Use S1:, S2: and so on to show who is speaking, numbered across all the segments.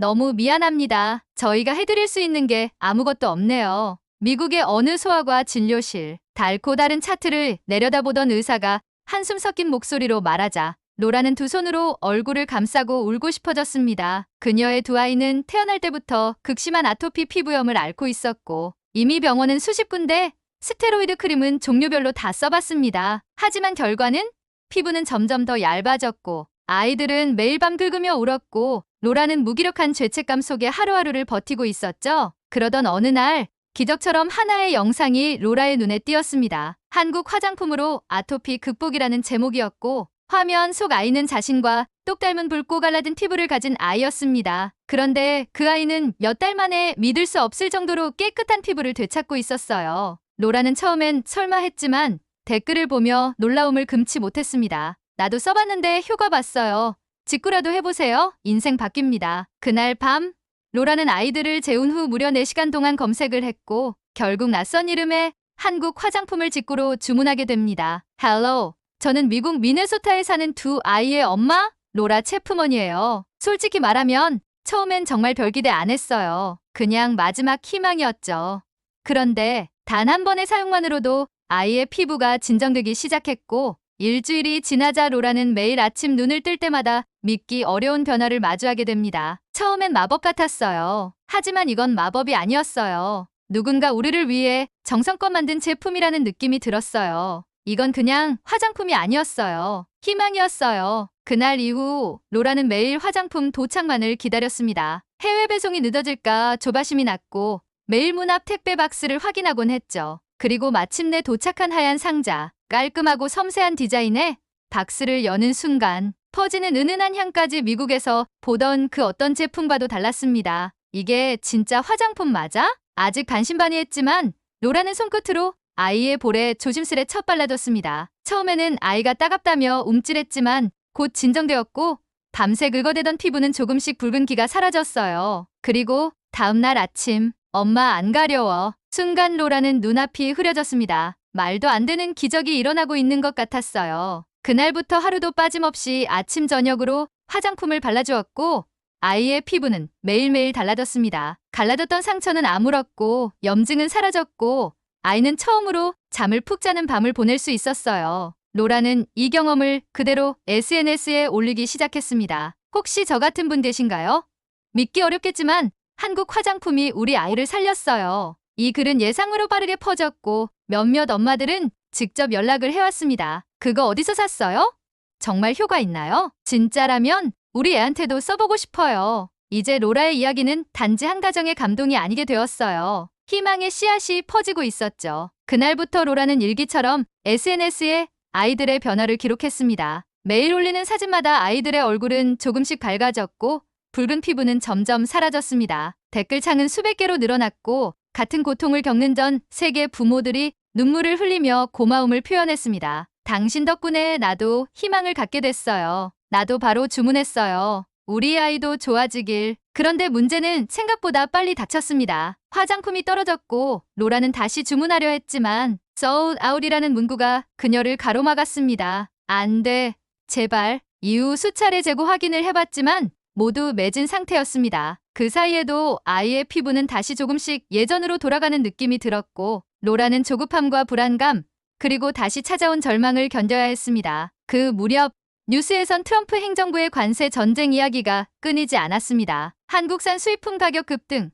S1: 너무 미안합니다. 저희가 해드릴 수 있는 게 아무것도 없네요. 미국의 어느 소아과 진료실. 달고 다른 차트를 내려다보던 의사가 한숨 섞인 목소리로 말하자 로라는 두 손으로 얼굴을 감싸고 울고 싶어졌습니다. 그녀의 두 아이는 태어날 때부터 극심한 아토피 피부염을 앓고 있었고 이미 병원은 수십 군데 스테로이드 크림은 종류별로 다 써봤습니다. 하지만 결과는 피부는 점점 더 얇아졌고 아이들은 매일 밤 긁으며 울었고 로라는 무기력한 죄책감 속에 하루하루를 버티고 있었죠. 그러던 어느 날 기적처럼 하나의 영상이 로라의 눈에 띄었습니다. 한국 화장품으로 아토피 극복이라는 제목이었고 화면 속 아이는 자신과 똑 닮은 붉고 갈라진 피부를 가진 아이였습니다. 그런데 그 아이는 몇 달 만에 믿을 수 없을 정도로 깨끗한 피부를 되찾고 있었어요. 로라는 처음엔 설마 했지만 댓글을 보며 놀라움을 금치 못했습니다. 나도 써봤는데 효과 봤어요. 직구라도 해보세요. 인생 바뀝니다. 그날 밤 로라는 아이들을 재운 후 무려 4시간 동안 검색을 했고 결국 낯선 이름의 한국 화장품을 직구로 주문하게 됩니다. Hello, 저는 미국 미네소타에 사는 두 아이의 엄마 로라 체프먼이에요. 솔직히 말하면 처음엔 정말 별 기대 안 했어요. 그냥 마지막 희망이었죠. 그런데 단 한 번의 사용만으로도 아이의 피부가 진정되기 시작했고 일주일이 지나자 로라는 매일 아침 눈을 뜰 때마다 믿기 어려운 변화를 마주하게 됩니다. 처음엔 마법 같았어요. 하지만 이건 마법이 아니었어요. 누군가 우리를 위해 정성껏 만든 제품이라는 느낌이 들었어요. 이건 그냥 화장품이 아니었어요. 희망이었어요. 그날 이후 로라는 매일 화장품 도착만을 기다렸습니다. 해외 배송이 늦어질까 조바심이 났고 매일 문 앞 택배 박스를 확인하곤 했죠. 그리고 마침내 도착한 하얀 상자, 깔끔하고 섬세한 디자인에 박스를 여는 순간 퍼지는 은은한 향까지 미국에서 보던 그 어떤 제품과도 달랐습니다. 이게 진짜 화장품 맞아? 아직 반신반의했지만 로라는 손끝으로 아이의 볼에 조심스레 쳐발라뒀습니다. 처음에는 아이가 따갑다며 움찔했지만 곧 진정되었고 밤새 긁어대던 피부는 조금씩 붉은기가 사라졌어요. 그리고 다음날 아침 엄마 안 가려워. 순간 로라는 눈앞이 흐려졌습니다. 말도 안 되는 기적이 일어나고 있는 것 같았어요. 그날부터 하루도 빠짐없이 아침 저녁으로 화장품을 발라주었고 아이의 피부는 매일매일 달라졌습니다. 갈라졌던 상처는 아물었고 염증은 사라졌고 아이는 처음으로 잠을 푹 자는 밤을 보낼 수 있었어요. 로라는 이 경험을 그대로 SNS에 올리기 시작했습니다. 혹시 저 같은 분 되신가요? 믿기 어렵겠지만 한국 화장품이 우리 아이를 살렸어요. 이 글은 예상으로 빠르게 퍼졌고 몇몇 엄마들은 직접 연락을 해왔습니다. 그거 어디서 샀어요? 정말 효과 있나요? 진짜라면 우리 애한테도 써보고 싶어요. 이제 로라의 이야기는 단지 한 가정의 감동이 아니게 되었어요. 희망의 씨앗이 퍼지고 있었죠. 그날부터 로라는 일기처럼 SNS에 아이들의 변화를 기록했습니다. 매일 올리는 사진마다 아이들의 얼굴은 조금씩 밝아졌고 붉은 피부는 점점 사라졌습니다. 댓글창은 수백 개로 늘어났고 같은 고통을 겪는 전 세계 부모들이 눈물을 흘리며 고마움을 표현했습니다. 당신 덕분에 나도 희망을 갖게 됐어요. 나도 바로 주문했어요. 우리 아이도 좋아지길. 그런데 문제는 생각보다 빨리 닥쳤습니다. 화장품이 떨어졌고 로라는 다시 주문하려 했지만 sold out이라는 문구가 그녀를 가로막았습니다. 안 돼. 제발. 이후 수차례 재고 확인을 해봤지만 모두 맺은 상태였습니다. 그 사이에도 아이의 피부는 다시 조금씩 예전으로 돌아가는 느낌이 들었고 로라는 조급함과 불안감 그리고 다시 찾아온 절망을 견뎌야 했습니다. 그 무렵 뉴스에선 트럼프 행정부의 관세 전쟁 이야기가 끊이지 않았습니다. 한국산 수입품 가격 급등,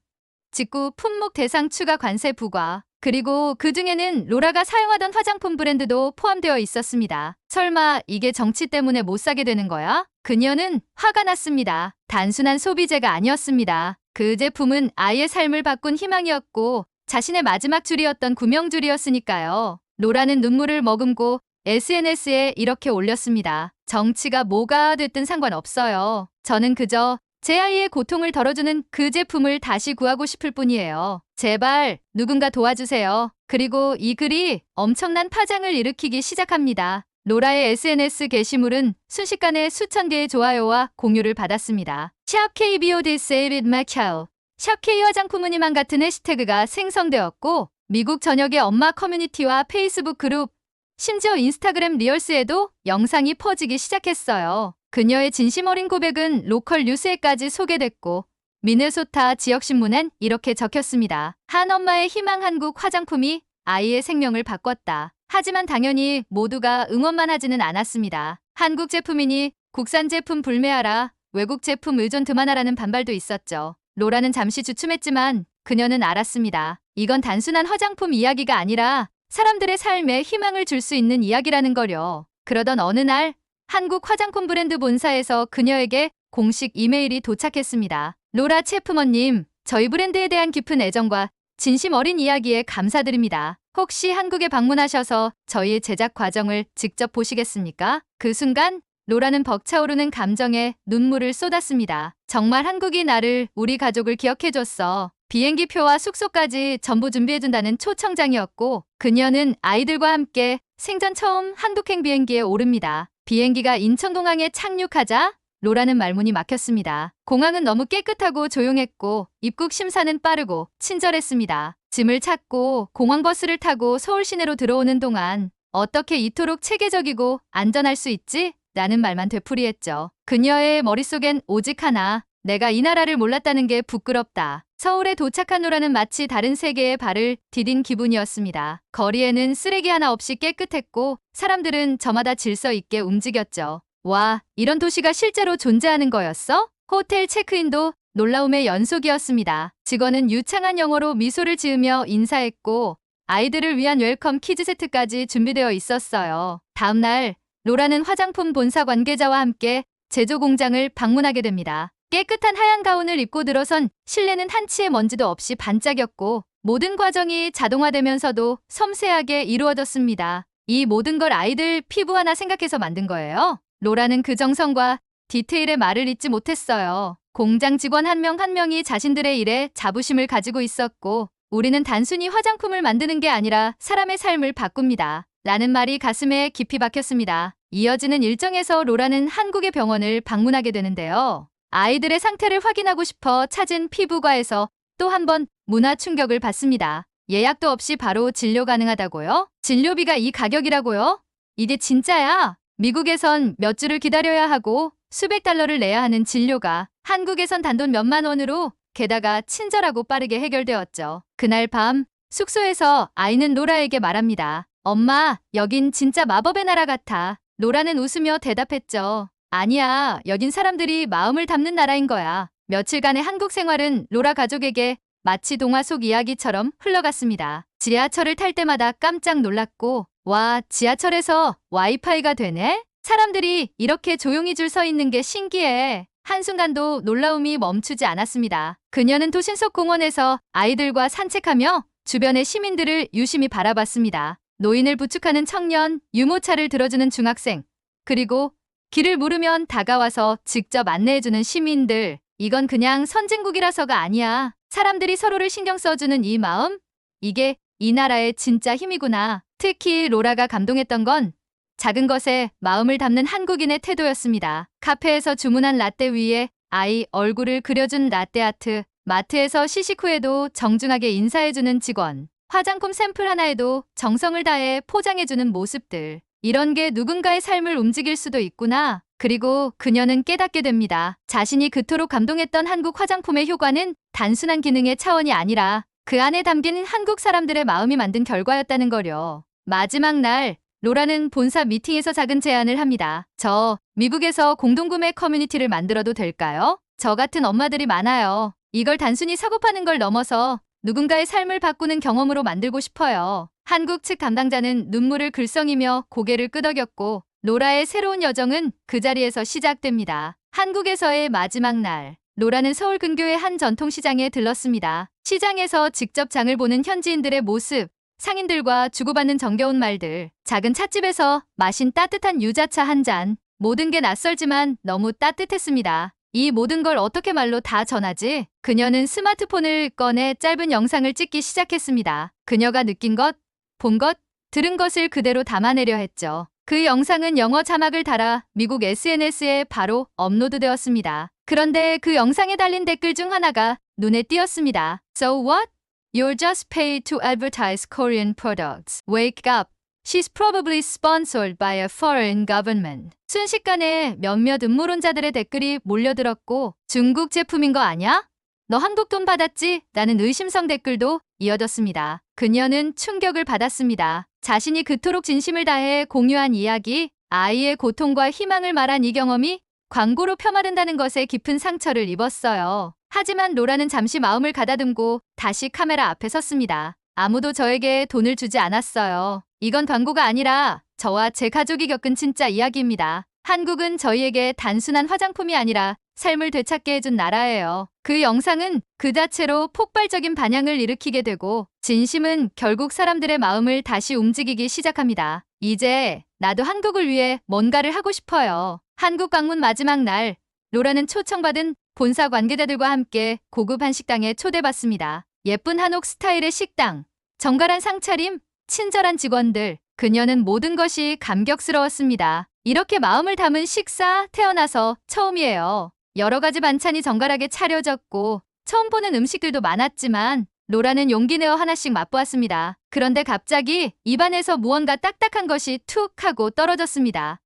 S1: 직구 품목 대상 추가 관세 부과, 그리고 그 중에는 로라가 사용하던 화장품 브랜드도 포함되어 있었습니다. 설마 이게 정치 때문에 못 사게 되는 거야? 그녀는 화가 났습니다. 단순한 소비재가 아니었습니다. 그 제품은 아이의 삶을 바꾼 희망이었고 자신의 마지막 줄이었던 구명줄이었으니까요. 로라는 눈물을 머금고 SNS에 이렇게 올렸습니다. 정치가 뭐가 됐든 상관없어요. 저는 그저 제 아이의 고통을 덜어주는 그 제품을 다시 구하고 싶을 뿐이에요. 제발 누군가 도와주세요. 그리고 이 글이 엄청난 파장을 일으키기 시작합니다. 로라의 SNS 게시물은 순식간에 수천 개의 좋아요와 공유를 받았습니다. 샵 KBOD Save It Macau, 샵 K 화장품은이만 같은 해시태그가 생성되었고 미국 전역의 엄마 커뮤니티와 페이스북 그룹, 심지어 인스타그램 리얼스에도 영상이 퍼지기 시작했어요. 그녀의 진심 어린 고백은 로컬 뉴스에까지 소개됐고 미네소타 지역신문엔 이렇게 적혔습니다. 한 엄마의 희망 한국 화장품이 아이의 생명을 바꿨다. 하지만 당연히 모두가 응원만 하지는 않았습니다. 한국 제품이니 국산 제품 불매하라, 외국 제품 의존 그만하라는 반발도 있었죠. 로라는 잠시 주춤했지만 그녀는 알았습니다. 이건 단순한 화장품 이야기가 아니라 사람들의 삶에 희망을 줄 수 있는 이야기라는 거요. 그러던 어느 날 한국 화장품 브랜드 본사에서 그녀에게 공식 이메일이 도착했습니다. 로라 체프머님, 저희 브랜드에 대한 깊은 애정과 진심 어린 이야기에 감사드립니다. 혹시 한국에 방문하셔서 저희의 제작 과정을 직접 보시겠습니까? 그 순간 로라는 벅차오르는 감정에 눈물을 쏟았습니다. 정말 한국이 나를, 우리 가족을 기억해줬어. 비행기 표와 숙소까지 전부 준비해준다는 초청장이었고 그녀는 아이들과 함께 생전 처음 한국행 비행기에 오릅니다. 비행기가 인천공항에 착륙하자 로라는 말문이 막혔습니다. 공항은 너무 깨끗하고 조용했고 입국 심사는 빠르고 친절했습니다. 짐을 찾고 공항버스를 타고 서울 시내로 들어오는 동안 어떻게 이토록 체계적이고 안전할 수 있지? 라는 말만 되풀이했죠. 그녀의 머릿속엔 오직 하나, 내가 이 나라를 몰랐다는 게 부끄럽다. 서울에 도착한 로라는 마치 다른 세계에 발을 디딘 기분이었습니다. 거리에는 쓰레기 하나 없이 깨끗했고 사람들은 저마다 질서 있게 움직였죠. 와, 이런 도시가 실제로 존재하는 거였어? 호텔 체크인도 놀라움의 연속이었습니다. 직원은 유창한 영어로 미소를 지으며 인사했고 아이들을 위한 웰컴 키즈 세트까지 준비되어 있었어요. 다음 날 로라는 화장품 본사 관계자와 함께 제조 공장을 방문하게 됩니다. 깨끗한 하얀 가운을 입고 들어선 실내는 한치의 먼지도 없이 반짝였고 모든 과정이 자동화되면서도 섬세하게 이루어졌습니다. 이 모든 걸 아이들 피부 하나 생각해서 만든 거예요. 로라는 그 정성과 디테일의 말을 잊지 못했어요. 공장 직원 한 명 한 명이 자신들의 일에 자부심을 가지고 있었고 우리는 단순히 화장품을 만드는 게 아니라 사람의 삶을 바꿉니다. 라는 말이 가슴에 깊이 박혔습니다. 이어지는 일정에서 로라는 한국의 병원을 방문하게 되는데요. 아이들의 상태를 확인하고 싶어 찾은 피부과에서 또 한 번 문화 충격을 받습니다. 예약도 없이 바로 진료 가능하다고요? 진료비가 이 가격이라고요? 이게 진짜야? 미국에선 몇 주를 기다려야 하고 수백 달러를 내야 하는 진료가 한국에선 단돈 몇만 원으로 게다가 친절하고 빠르게 해결되었죠. 그날 밤 숙소에서 아이는 로라에게 말합니다. 엄마, 여긴 진짜 마법의 나라 같아. 로라는 웃으며 대답했죠. 아니야, 여긴 사람들이 마음을 담는 나라인 거야. 며칠간의 한국 생활은 로라 가족에게 마치 동화 속 이야기처럼 흘러갔습니다. 지하철을 탈 때마다 깜짝 놀랐고 와, 지하철에서 와이파이가 되네? 사람들이 이렇게 조용히 줄 서 있는 게 신기해. 한순간도 놀라움이 멈추지 않았습니다. 그녀는 도심 속 공원에서 아이들과 산책하며 주변의 시민들을 유심히 바라봤습니다. 노인을 부축하는 청년, 유모차를 들어주는 중학생, 그리고 길을 물으면 다가와서 직접 안내해주는 시민들. 이건 그냥 선진국이라서가 아니야. 사람들이 서로를 신경 써주는 이 마음? 이게 이 나라의 진짜 힘이구나. 특히 로라가 감동했던 건 작은 것에 마음을 담는 한국인의 태도였습니다. 카페에서 주문한 라떼 위에 아이 얼굴을 그려준 라떼 아트, 마트에서 시식 후에도 정중하게 인사해주는 직원, 화장품 샘플 하나에도 정성을 다해 포장해주는 모습들. 이런 게 누군가의 삶을 움직일 수도 있구나. 그리고 그녀는 깨닫게 됩니다. 자신이 그토록 감동했던 한국 화장품의 효과는 단순한 기능의 차원이 아니라 그 안에 담긴 한국 사람들의 마음이 만든 결과였다는 거려. 마지막 날 로라는 본사 미팅에서 작은 제안을 합니다. 저 미국에서 공동구매 커뮤니티를 만들어도 될까요? 저 같은 엄마들이 많아요. 이걸 단순히 사고 파는 걸 넘어서 누군가의 삶을 바꾸는 경험으로 만들고 싶어요. 한국 측 담당자는 눈물을 글썽이며 고개를 끄덕였고 로라의 새로운 여정은 그 자리에서 시작됩니다. 한국에서의 마지막 날, 로라는 서울 근교의 한 전통시장에 들렀습니다. 시장에서 직접 장을 보는 현지인들의 모습, 상인들과 주고받는 정겨운 말들, 작은 찻집에서 마신 따뜻한 유자차 한 잔, 모든 게 낯설지만 너무 따뜻했습니다. 이 모든 걸 어떻게 말로 다 전하지? 그녀는 스마트폰을 꺼내 짧은 영상을 찍기 시작했습니다. 그녀가 느낀 것, 본 것, 들은 것을 그대로 담아내려 했죠. 그 영상은 영어 자막을 달아 미국 SNS에 바로 업로드되었습니다. 그런데 그 영상에 달린 댓글 중 하나가 눈에 띄었습니다. So what? You're just paid to advertise Korean products. Wake up. She's probably sponsored by a foreign government. 순식간에 몇몇 음모론자들의 댓글이 몰려들었고 중국 제품인 거 아냐? 너 한국 돈 받았지? 라는 의심성 댓글도 이어졌습니다. 그녀는 충격을 받았습니다. 자신이 그토록 진심을 다해 공유한 이야기, 아이의 고통과 희망을 말한 이 경험이 광고로 폄하된다는 것에 깊은 상처를 입었어요. 하지만 로라는 잠시 마음을 가다듬고 다시 카메라 앞에 섰습니다. 아무도 저에게 돈을 주지 않았어요. 이건 광고가 아니라 저와 제 가족이 겪은 진짜 이야기입니다. 한국은 저희에게 단순한 화장품이 아니라 삶을 되찾게 해준 나라예요. 그 영상은 그 자체로 폭발적인 반향을 일으키게 되고 진심은 결국 사람들의 마음을 다시 움직이기 시작합니다. 이제 나도 한국을 위해 뭔가를 하고 싶어요. 한국 방문 마지막 날, 로라는 초청받은 본사 관계자들과 함께 고급 한식당에 초대받습니다. 예쁜 한옥 스타일의 식당, 정갈한 상차림, 친절한 직원들, 그녀는 모든 것이 감격스러웠습니다. 이렇게 마음을 담은 식사 태어나서 처음이에요. 여러 가지 반찬이 정갈하게 차려졌고 처음 보는 음식들도 많았지만 로라는 용기 내어 하나씩 맛보았습니다. 그런데 갑자기 입안에서 무언가 딱딱한 것이 툭 하고 떨어졌습니다.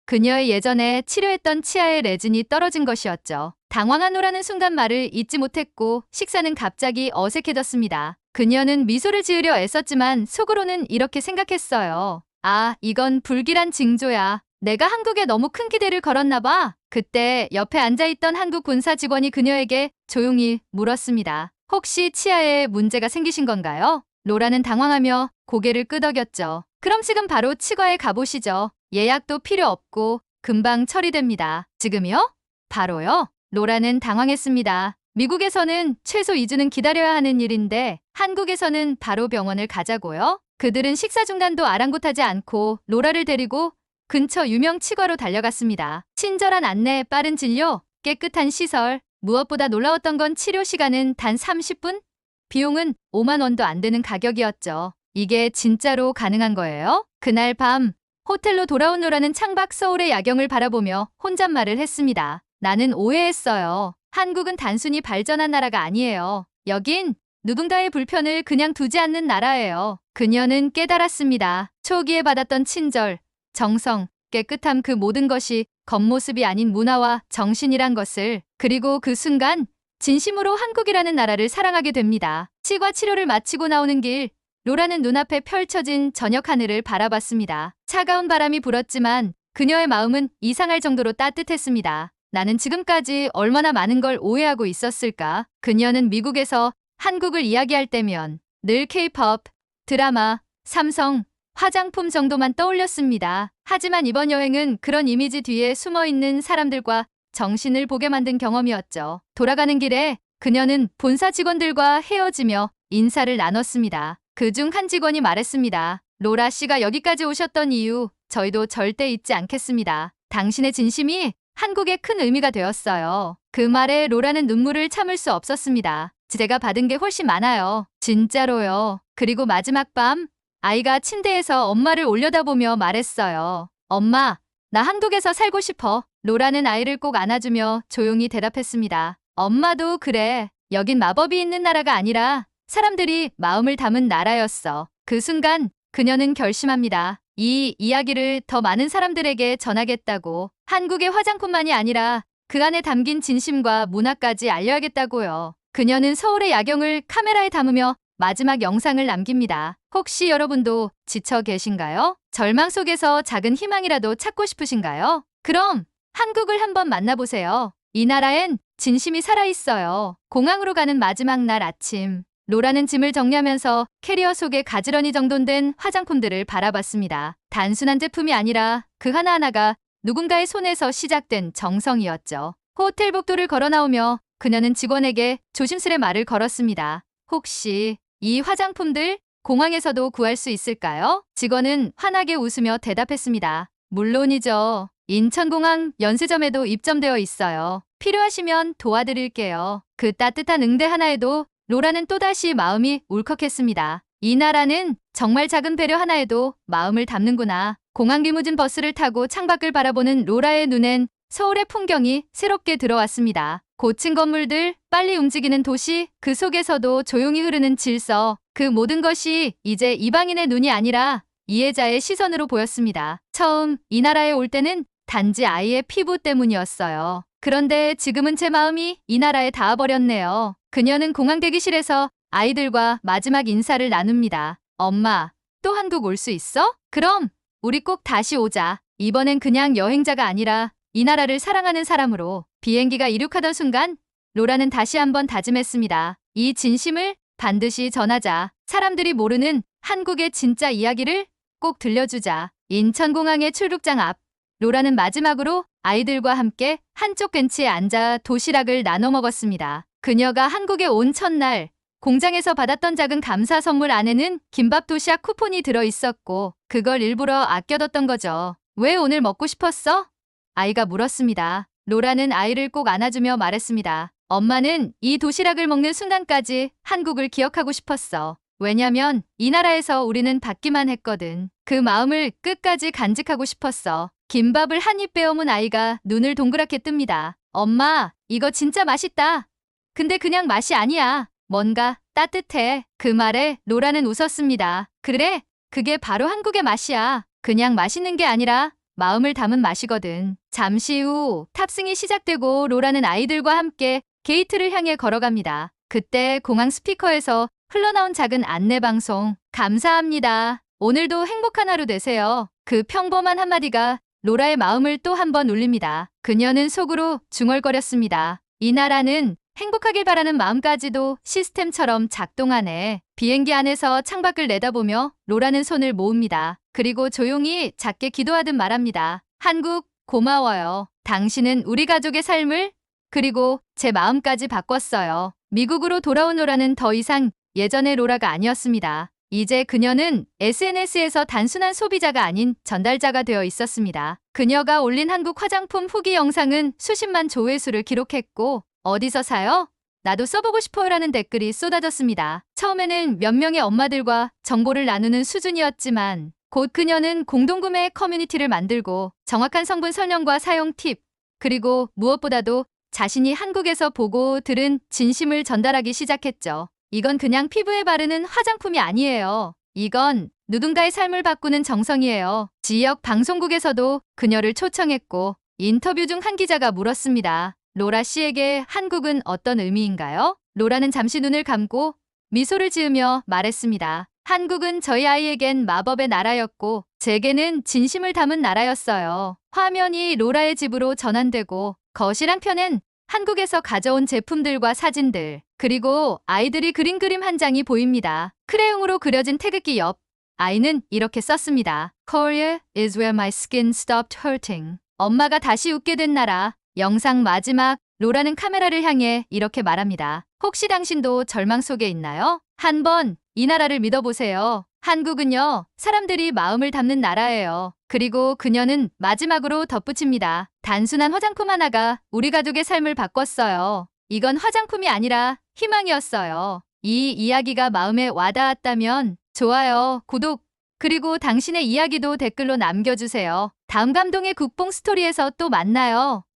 S1: 그녀의 예전에 치료했던 치아의 레진이 떨어진 것이었죠. 당황한 로라는 순간 말을 잇지 못했고 식사는 갑자기 어색해졌습니다. 그녀는 미소를 지으려 애썼지만 속으로는 이렇게 생각했어요. 아, 이건 불길한 징조야. 내가 한국에 너무 큰 기대를 걸었나 봐. 그때 옆에 앉아있던 한국 군사 직원이 그녀에게 조용히 물었습니다. 혹시 치아에 문제가 생기신 건가요? 로라는 당황하며 고개를 끄덕였죠. 그럼 지금 바로 치과에 가보시죠. 예약도 필요 없고 금방 처리됩니다. 지금요? 바로요? 로라는 당황했습니다. 미국에서는 최소 2주는 기다려야 하는 일인데 한국에서는 바로 병원을 가자고요? 그들은 식사 중단도 아랑곳하지 않고 로라를 데리고 근처 유명 치과로 달려갔습니다. 친절한 안내, 빠른 진료, 깨끗한 시설, 무엇보다 놀라웠던 건 치료 시간은 단 30분? 비용은 5만 원도 안 되는 가격이었죠. 이게 진짜로 가능한 거예요? 그날 밤 호텔로 돌아온 로라는 창밖 서울의 야경을 바라보며 혼잣말을 했습니다. 나는 오해했어요. 한국은 단순히 발전한 나라가 아니에요. 여긴 누군가의 불편을 그냥 두지 않는 나라예요. 그녀는 깨달았습니다. 초기에 받았던 친절, 정성, 깨끗함 그 모든 것이 겉모습이 아닌 문화와 정신이란 것을. 그리고 그 순간 진심으로 한국이라는 나라를 사랑하게 됩니다. 치과 치료를 마치고 나오는 길, 로라는 눈앞에 펼쳐진 저녁 하늘을 바라봤습니다. 차가운 바람이 불었지만 그녀의 마음은 이상할 정도로 따뜻했습니다. 나는 지금까지 얼마나 많은 걸 오해하고 있었을까? 그녀는 미국에서 한국을 이야기할 때면 늘 K-pop, 드라마, 삼성, 화장품 정도만 떠올렸습니다. 하지만 이번 여행은 그런 이미지 뒤에 숨어있는 사람들과 정신을 보게 만든 경험이었죠. 돌아가는 길에 그녀는 본사 직원들과 헤어지며 인사를 나눴습니다. 그중 한 직원이 말했습니다. 로라 씨가 여기까지 오셨던 이유 저희도 절대 잊지 않겠습니다. 당신의 진심이 한국에 큰 의미가 되었어요. 그 말에 로라는 눈물을 참을 수 없었습니다. 제가 받은 게 훨씬 많아요. 진짜로요. 그리고 마지막 밤 아이가 침대에서 엄마를 올려다보며 말했어요. 엄마, 나 한국에서 살고 싶어. 로라는 아이를 꼭 안아주며 조용히 대답했습니다. 엄마도 그래. 여긴 마법이 있는 나라가 아니라 사람들이 마음을 담은 나라였어. 그 순간 그녀는 결심합니다. 이 이야기를 더 많은 사람들에게 전하겠다고. 한국의 화장품만이 아니라 그 안에 담긴 진심과 문화까지 알려야겠다고요. 그녀는 서울의 야경을 카메라에 담으며 마지막 영상을 남깁니다. 혹시 여러분도 지쳐 계신가요? 절망 속에서 작은 희망이라도 찾고 싶으신가요? 그럼 한국을 한번 만나보세요. 이 나라엔 진심이 살아있어요. 공항으로 가는 마지막 날 아침, 로라는 짐을 정리하면서 캐리어 속에 가지런히 정돈된 화장품들을 바라봤습니다. 단순한 제품이 아니라 그 하나하나가 누군가의 손에서 시작된 정성이었죠. 호텔 복도를 걸어 나오며 그녀는 직원에게 조심스레 말을 걸었습니다. 혹시 이 화장품들 공항에서도 구할 수 있을까요? 직원은 환하게 웃으며 대답했습니다. 물론이죠. 인천공항 연세점에도 입점되어 있어요. 필요하시면 도와드릴게요. 그 따뜻한 응대 하나에도 로라는 또다시 마음이 울컥했습니다. 이 나라는 정말 작은 배려 하나에도 마음을 담는구나. 공항 리무진 버스를 타고 창밖을 바라보는 로라의 눈엔 서울의 풍경이 새롭게 들어왔습니다. 고층 건물들, 빨리 움직이는 도시, 그 속에서도 조용히 흐르는 질서, 그 모든 것이 이제 이방인의 눈이 아니라 이해자의 시선으로 보였습니다. 처음 이 나라에 올 때는 단지 아이의 피부 때문이었어요. 그런데 지금은 제 마음이 이 나라에 닿아버렸네요. 그녀는 공항 대기실에서 아이들과 마지막 인사를 나눕니다. 엄마, 또 한국 올 수 있어? 그럼 우리 꼭 다시 오자. 이번엔 그냥 여행자가 아니라 이 나라를 사랑하는 사람으로. 비행기가 이륙하던 순간 로라는 다시 한번 다짐했습니다. 이 진심을 반드시 전하자. 사람들이 모르는 한국의 진짜 이야기를 꼭 들려주자. 인천공항의 출국장 앞, 로라는 마지막으로 아이들과 함께 한쪽 벤치에 앉아 도시락을 나눠 먹었습니다. 그녀가 한국에 온 첫날 공장에서 받았던 작은 감사 선물 안에는 김밥 도시락 쿠폰이 들어 있었고 그걸 일부러 아껴뒀던 거죠. 왜 오늘 먹고 싶었어? 아이가 물었습니다. 로라는 아이를 꼭 안아주며 말했습니다. 엄마는 이 도시락을 먹는 순간까지 한국을 기억하고 싶었어. 왜냐면 이 나라에서 우리는 받기만 했거든. 그 마음을 끝까지 간직하고 싶었어. 김밥을 한 입 빼어문 아이가 눈을 동그랗게 뜹니다. 엄마, 이거 진짜 맛있다. 근데 그냥 맛이 아니야. 뭔가 따뜻해. 그 말에 로라는 웃었습니다. 그래, 그게 바로 한국의 맛이야. 그냥 맛있는 게 아니라 마음을 담은 맛이거든. 잠시 후 탑승이 시작되고 로라는 아이들과 함께 게이트를 향해 걸어갑니다. 그때 공항 스피커에서 흘러나온 작은 안내방송. 감사합니다. 오늘도 행복한 하루 되세요. 그 평범한 한마디가 로라의 마음을 또 한 번 울립니다. 그녀는 속으로 중얼거렸습니다. 이 나라는 행복하길 바라는 마음까지도 시스템처럼 작동하네. 비행기 안에서 창밖을 내다보며 로라는 손을 모읍니다. 그리고 조용히 작게 기도하듯 말합니다. 한국, 고마워요. 당신은 우리 가족의 삶을 그리고 제 마음까지 바꿨어요. 미국으로 돌아온 로라는 더 이상 예전의 로라가 아니었습니다. 이제 그녀는 SNS에서 단순한 소비자가 아닌 전달자가 되어 있었습니다. 그녀가 올린 한국 화장품 후기 영상은 수십만 조회수를 기록했고 어디서 사요? 나도 써보고 싶어요라는 댓글이 쏟아졌습니다. 처음에는 몇 명의 엄마들과 정보를 나누는 수준이었지만 곧 그녀는 공동구매 커뮤니티를 만들고 정확한 성분 설명과 사용 팁, 그리고 무엇보다도 자신이 한국에서 보고 들은 진심을 전달하기 시작했죠. 이건 그냥 피부에 바르는 화장품이 아니에요. 이건 누군가의 삶을 바꾸는 정성이에요. 지역 방송국에서도 그녀를 초청했고 인터뷰 중 한 기자가 물었습니다. 로라 씨에게 한국은 어떤 의미인가요? 로라는 잠시 눈을 감고 미소를 지으며 말했습니다. 한국은 저희 아이에겐 마법의 나라였고 제게는 진심을 담은 나라였어요. 화면이 로라의 집으로 전환되고 거실 한편엔 한국에서 가져온 제품들과 사진들, 그리고 아이들이 그린 그림 한 장이 보입니다. 크레용으로 그려진 태극기 옆 아이는 이렇게 썼습니다. Korea is where my skin stopped hurting. 엄마가 다시 웃게 된 나라. 영상 마지막, 로라는 카메라를 향해 이렇게 말합니다. 혹시 당신도 절망 속에 있나요? 한번 이 나라를 믿어보세요. 한국은요, 사람들이 마음을 담는 나라예요. 그리고 그녀는 마지막으로 덧붙입니다. 단순한 화장품 하나가 우리 가족의 삶을 바꿨어요. 이건 화장품이 아니라 희망이었어요. 이 이야기가 마음에 와닿았다면 좋아요, 구독, 그리고 당신의 이야기도 댓글로 남겨주세요. 다음 감동의 국뽕 스토리에서 또 만나요.